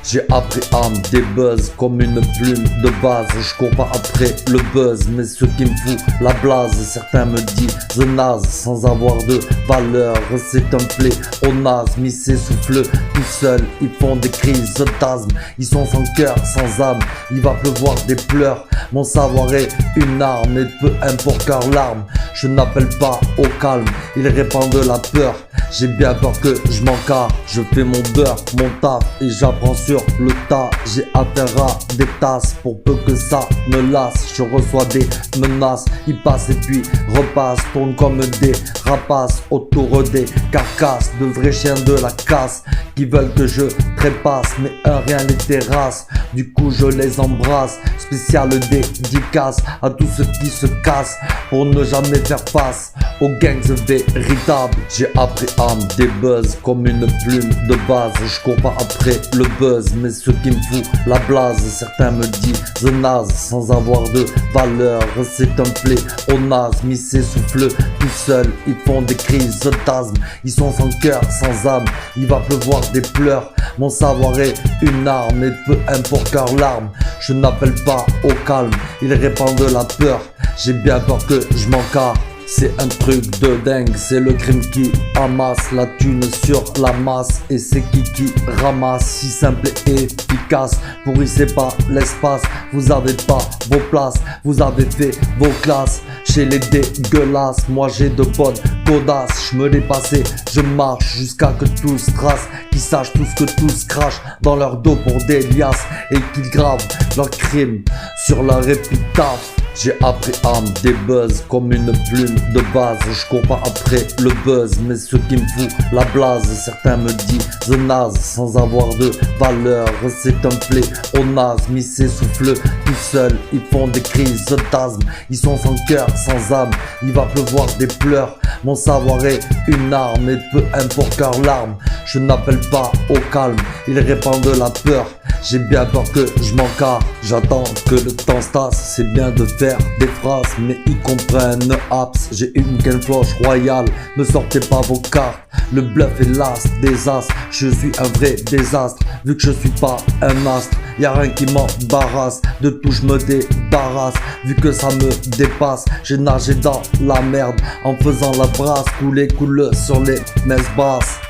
J'ai appris à me débuzz comme une plume de base. Je cours pas après le buzz, mais ce qui me fout la blase. Certains me disent naze sans avoir de valeur. C'est un pléonasme, ils s'essoufflent tout seuls. Ils font des crises d'asthme, ils sont sans cœur, sans âme. Il va pleuvoir des pleurs, mon savoir est une arme. Et peu importe leur larme, je n'appelle pas au calme, ils répandent la peur. J'ai bien peur que je m'encarre, je fais mon beurre, mon taf et j'apprends sur le tas. J'ai affaire à des tasses pour peu que ça me lasse. Je reçois des menaces, ils passent et puis repassent. Tournent comme des rapaces autour des carcasses. De vrais chiens de la casse qui veulent que je trépasse. Mais rien les terrasse, du coup je les embrasse. Spécial dédicace à tous ceux qui se cassent pour ne jamais faire face aux gangs véritables. J'ai appris à me débuzz comme une plume de base. Je cours pas après le buzz, mais ce qui me fout la blase. Certains me disent naze sans avoir de valeur. C'est un pléonasme, ils s'essoufflent tout seuls. Ils font des crises d'asthme, ils sont sans cœur, sans âme. Il va pleuvoir des pleurs, mon savoir est une arme. Et peu importe leur larme, je n'appelle pas au calme, ils répandent la peur. J'ai bien peur que je m'encarre. C'est un truc de dingue, c'est le crime qui amasse la thune sur la masse. Et c'est qui ramasse, si simple et efficace. Pourrissez pas l'espace, vous avez pas vos places. Vous avez fait vos classes chez les dégueulasses. Moi j'ai de bonnes godasses, je me l'ai passé, je marche jusqu'à que tous tracent. Qu'ils sachent tout ce que tous crachent dans leur dos pour des liasses. Et qu'ils gravent leurs crimes sur leur épitaphe. J'ai appris à me débuzz comme une plume de base. Je cours pas après le buzz, mais ce qui me fout la blase. Certains me disent naze sans avoir de valeur. C'est un pléonasme, ils s'essoufflent tout seuls. Ils font des crises d'asthme, ils sont sans cœur, sans âme. Il va pleuvoir des pleurs, mon savoir est une arme. Et peu importe leur larme, je n'appelle pas au calme, ils répandent la peur. J'ai bien peur que je m'encarre, j'attends que le temps se tasse. C'est bien de faire des phrases, mais ils comprennent apps. J'ai une floche royale, ne sortez pas vos cartes. Le bluff est l'as des as, je suis un vrai désastre. Vu que je suis pas un astre, y'a rien qui m'embarrasse. De tout je me débarrasse, vu que ça me dépasse. J'ai nagé dans la merde en faisant la brasse, couler coule sur les messes basses.